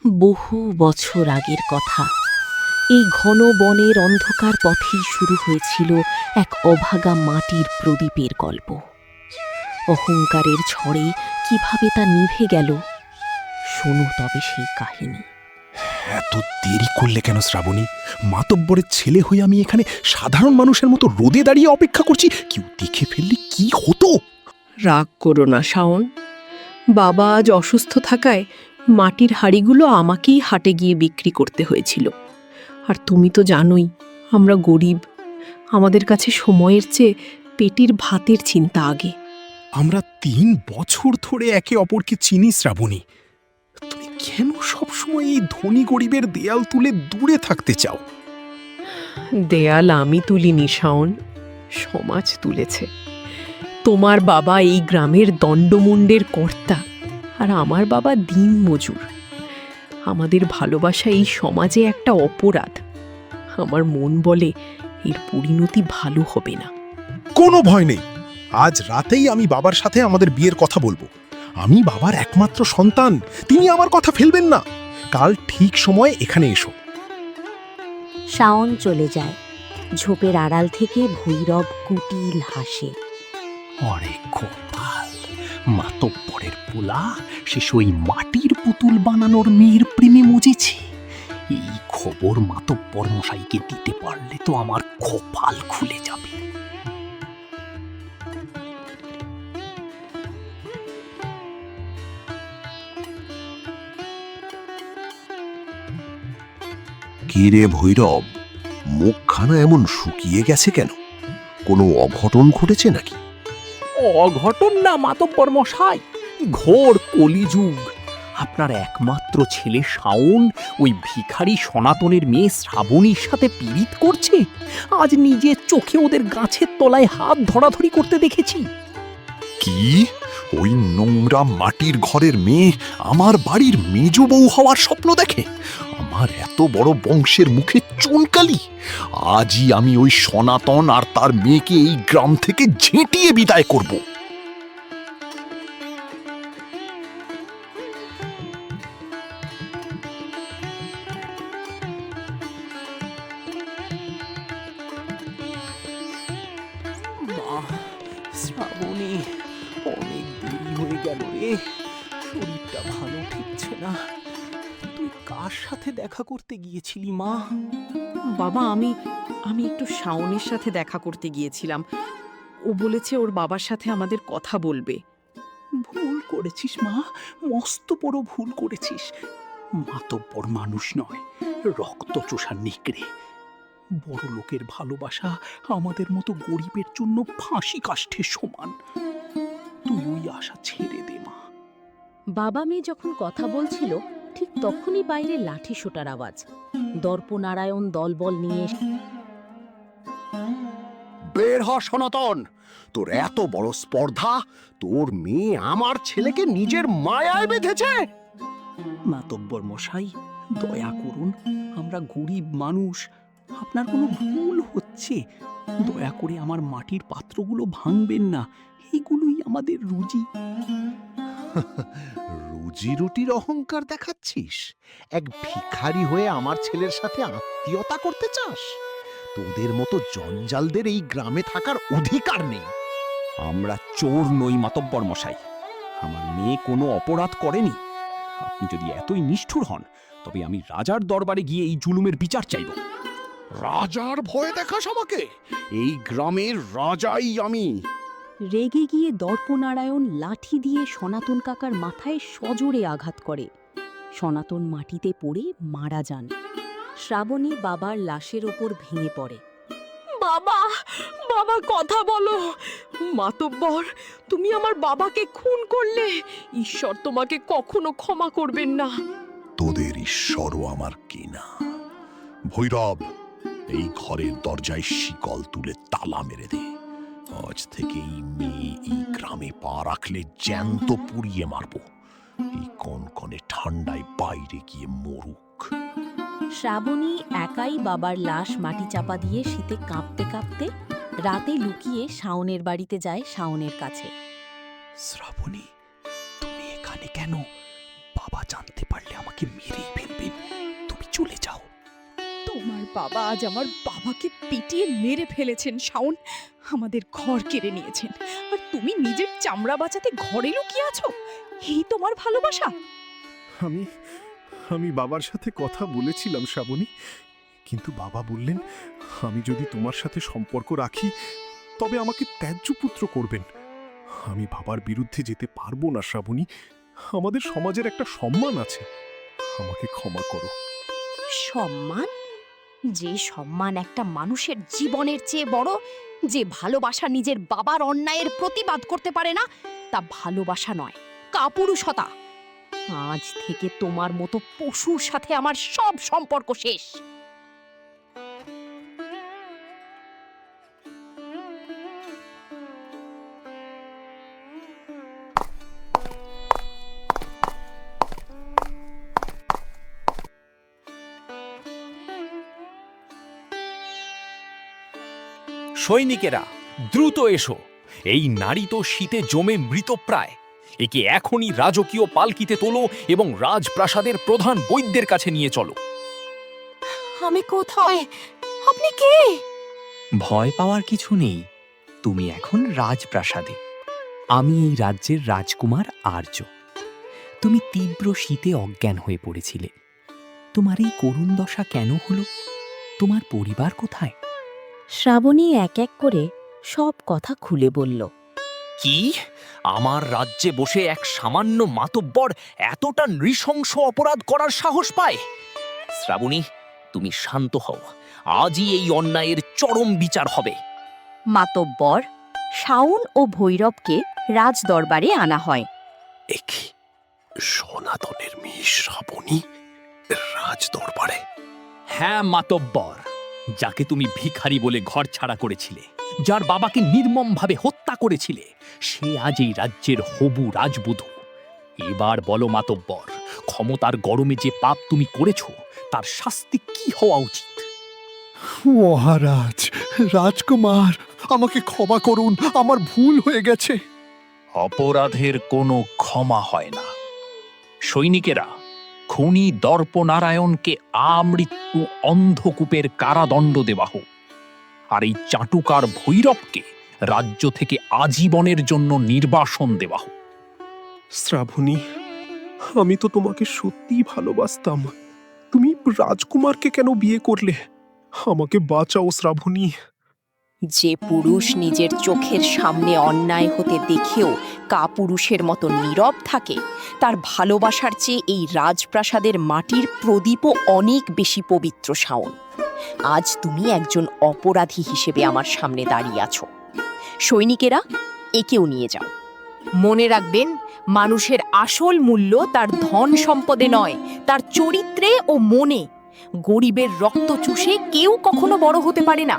বহু বছর আগের কথা। এই ঘন বনের অন্ধকার পথেই শুরু হয়েছিল এক অভাগা মাটির প্রদীপের গল্প। অহংকারের ঝড়ে কিভাবে তা নিভে গেল, শোনো তবে সেই কাহিনী। এত দেরি করলে কেন শ্রাবণী? মাতব্বরের ছেলে হয়ে আমি এখানে সাধারণ মানুষের মতো রোদে দাঁড়িয়ে অপেক্ষা করছি। কেউ দেখে ফেললে কি হতো? রাগ করো না শাওন। বাবা আজ অসুস্থ থাকায় মাটির হাঁড়িগুলো আমাকেই হাটে গিয়ে বিক্রি করতে হয়েছিল। আর তুমি তো জানোই আমরা গরিব, আমাদের কাছে সময়ের চেয়ে পেটের ভাতের চিন্তা আগে। আমরা ৩ বছর ধরে একে অপরকে চিনি শ্রাবণী। তুমি কেন সবসময় এই ধনী গরিবের দেয়াল তুলে দূরে থাকতে চাও? দেয়াল আমি তুলিনি শাওন, সমাজ তুলেছে। তোমার বাবা এই গ্রামের দণ্ডমুণ্ডের কর্তা, আর আমার বাবা দিন মজুর। আমাদের ভালোবাসা এই সমাজে একটা অপরাধ। আমার মন বলে এর পরিণতি ভালো হবে না। কোনো ভয় নেই, আজ রাতেই আমি বাবার সাথে আমাদের বিয়ের কথা বলবো। আমি বাবার একমাত্র সন্তান, তিনি আমার কথা ফেলবেন না। কাল ঠিক সময়ে এখানে এসো। শাওন চলে যায়। ঝোপের আড়াল থেকে ভৈরব কুটিল হাসে। অরে গোপাল, মাতব্বরের পোলা শেষ ওই মাটির পুতুল বানানোর মেয়ের প্রেমে মজেছে। এই খবর মাতব্বর মশাইকে দিতে পারলে তো আমার কপাল খুলে যাবে। কি রে ভৈরব, মুখখানা এমন শুকিয়ে গেছে কেন? কোনো অঘটন ঘটেছে নাকি? অঘটন না মাতব্বর মশাই, ঘোর কলিযুগ। আপনার একমাত্র ছেলে শাওন ওই ভিখারি সনাতনের মেয়ে শ্রাবণীর সাথে পীড়িত করছে। আজ নিজের চোখে ওদের গাছের তলায় হাত ধরাধরি করতে দেখেছি। কি? ওই নোংরা মাটির ঘরের মেয়ে আমার বাড়ির মেজ বউ হওয়ার স্বপ্ন দেখে? আমার এত বড় বংশের মুখে চুনকালি! আজই আমি ওই সনাতন আর তার মেয়েকে এই গ্রাম থেকে ঝেঁটিয়ে বিদায় করব। মা, শ্রাবণী, অনেক দেরি হয়ে গেল রে, শরীরটা ভালো ঠিকছে না। তুই কার সাথে দেখা করতে গিয়েছিলি মা? বাবা, আমি একটু শাওনের সাথে দেখা করতে গিয়েছিলাম। ও বলেছে ওর বাবার সাথে আমাদের কথা বলবে। ভুল করেছিস মা, মস্ত বড় ভুল করেছিস। মাতব্বর মানুষ নয়, রক্ত চোষা নেকড়ে। বড় লোকের ভালোবাসা আমাদের মতো গরিবের জন্য ফাঁসি কাষ্ঠের সমান। তুই ওই আশা ছেড়ে দে মা। বাবা মেয়ে যখন কথা বলছিল ঠিক তখনই বাইরে লাঠি সোটার আওয়াজ। দর্পনারায়ণ দলবল নিয়ে বের হ সনাতন! তোর এত বড় স্পর্ধা! তোর মেয়ে আমার ছেলেকে নিজের মায়ায় বেঁধেছে। মাতব্বর মশাই, দয়া করুন, আমরা গরিব মানুষ, আপনার কোনো ভুল হচ্ছে। দয়া করে আমার মাটির পাত্রগুলো ভাঙবেন না, এইগুলোই আমাদের রুজি। রুজি রুটির অহংকার দেখাচ্ছিস? এক ভিখারি হয়ে আমার ছেলের সাথে আত্মীয়তা করতে চাস? তোদের মতো জঞ্জালদের এই গ্রামে থাকার অধিকার নেই। আমরা চোর নই মাতব্বর মশাই, আমার মেয়ে কোনো অপরাধ করেনি। আপনি যদি এতই নিষ্ঠুর হন, তবে আমি রাজার দরবারে গিয়ে এই জুলুমের বিচার চাইব। রাজার ভয় দেখাস আমাকে? এই গ্রামের রাজাই আমি। রেগে গিয়ে দর্পনারায়ণ লাঠি দিয়ে সনাতন কাকার মাথায় সজোরে আঘাত করে। সনাতন মাটিতে পড়ে মারা যান। শ্রাবণী বাবার লাশের ওপর ভেঙে পড়ে। বাবা, বাবা কথা বলো। মাতব্বর, তুমি আমার বাবাকে খুন করলে। ঈশ্বর তোমাকে কখনো ক্ষমা করবেন না। তোদের ঈশ্বরও আমার কিনা। ভৈরব, এই ঘরের দরজায় শিকল তুলে তালা মেরে দে। আজ থেকে এই মেয়ে এই গ্রামে পা রাখলে জ্যান্ত পুড়িয়ে মারব। এই কনকনে ঠান্ডায় বাইরে গিয়ে মরুক। শ্রাবণী একাই বাবার লাশ মাটি চাপা দিয়ে শীতে কাঁপতে কাঁপতে রাতে লুকিয়ে শাওনের বাড়িতে যায় শাওনের কাছে। শ্রাবণী, তুমি এখানে কেন? বাবা জানতে পারলে আমাকে মেরেই ফেলবে। বাবা আজ আমার বাবাকে পিটিয়ে মেরে ফেলেছেন শাওন, আমাদের ঘর কেড়ে নিয়েছেন, আর তুমি নিজের চামড়া বাঁচাতে ঘরে লুকিয়ে আছো। এই তোমার ভালোবাসা? আমি আমি বাবার সাথে কথা বলেছিলাম শ্রাবণী, কিন্তু বাবা বললেন আমি যদি তোমার সাথে সম্পর্ক রাখি তবে আমাকে ত্যায্য পুত্র করবেন। আমি বাবার বিরুদ্ধে যেতে পারবো না শ্রাবণী, আমাদের সমাজের একটা সম্মান আছে, আমাকে ক্ষমা করো। সম্মান? যে সম্মান একটা মানুষের জীবনের চেয়ে বড়, যে ভালোবাসা নিজের বাবার অন্যায়ের প্রতিবাদ করতে পারে না, তা ভালোবাসা নয়, কাপুরুষতা। আজ থেকে তোমার মতো পশুর সাথে আমার সব সম্পর্ক শেষ। সৈনিকেরা, দ্রুত এসো! এই নারী তো শীতে জমে মৃতপ্রায়। একে এখনই রাজকীয় পালকিতে তোলো এবং রাজপ্রাসাদের প্রধান বৈদ্যের কাছে নিয়ে চলো। আমি কোথায়? আপনি কে? ভয় পাওয়ার কিছু নেই, তুমি এখন রাজপ্রাসাদে। আমি এই রাজ্যের রাজকুমার আর্য। তুমি তীব্র শীতে অজ্ঞান হয়ে পড়েছিলে। তোমার এই করুণ দশা কেন হলো? তোমার পরিবার কোথায়? শ্রাবণী এক এক করে সব কথা খুলে বলল। কি? আমার রাজ্যে বসে এক সামান্য মাতব্বর এতটা নৃশংস অপরাধ করার সাহস পায়? শ্রাবণী, তুমি শান্ত হও। আজই এই অন্যায়ের চরম বিচার হবে। মাতব্বর শাওন ও ভৈরবকে রাজদরবারে আনা হয়। একি সনাতনের মেয়ে শ্রাবণী রাজ দরবারে? হ্যাঁ মাতব্বর, যাকে তুমি ভিখারি বলে ঘর ছাড়া করেছিলে, যার বাবাকে নির্মমভাবে হত্যা করেছিলে, সে আজ এই রাজ্যের হবু রাজবধূ। এবার বলো মাতব্বর, ক্ষমতার গরমে যে পাপ তুমি করেছ তার শাস্তি কি হওয়া উচিত? মহারাজ, রাজকুমার, আমাকে ক্ষমা করুন, আমার ভুল হয়ে গেছে। অপরাধের কোনো ক্ষমা হয় না। সৈনিকেরা, খুনি দর্পনারায়ণকে আমৃত্যু অন্ধকূপের কারাদণ্ড দেওয়া হোক, আর এই চাটুকার ভৈরবকে রাজ্য থেকে আজীবনের জন্য নির্বাসন দেওয়া হোক। শ্রাবণী, আমি তো তোমাকে সত্যিই ভালোবাসতাম, তুমি রাজকুমারকে কেন বিয়ে করলে? আমাকে বাঁচাও শ্রাবণী। যে পুরুষ নিজের চোখের সামনে অন্যায় হতে দেখেও কাপুরুষের মতো নীরব থাকে, তার ভালোবাসার চেয়ে এই রাজপ্রাসাদের মাটির প্রদীপও অনেক বেশি পবিত্র। শাওন, আজ তুমি একজন অপরাধী হিসেবে আমার সামনে দাঁড়িয়ে আছো। সৈনিকেরা, একেও নিয়ে যাও। মনে রাখবেন, মানুষের আসল মূল্য তার ধন সম্পদে নয়, তার চরিত্রে ও মনে। গরিবের রক্ত চুষে কেউ কখনো বড় হতে পারে না।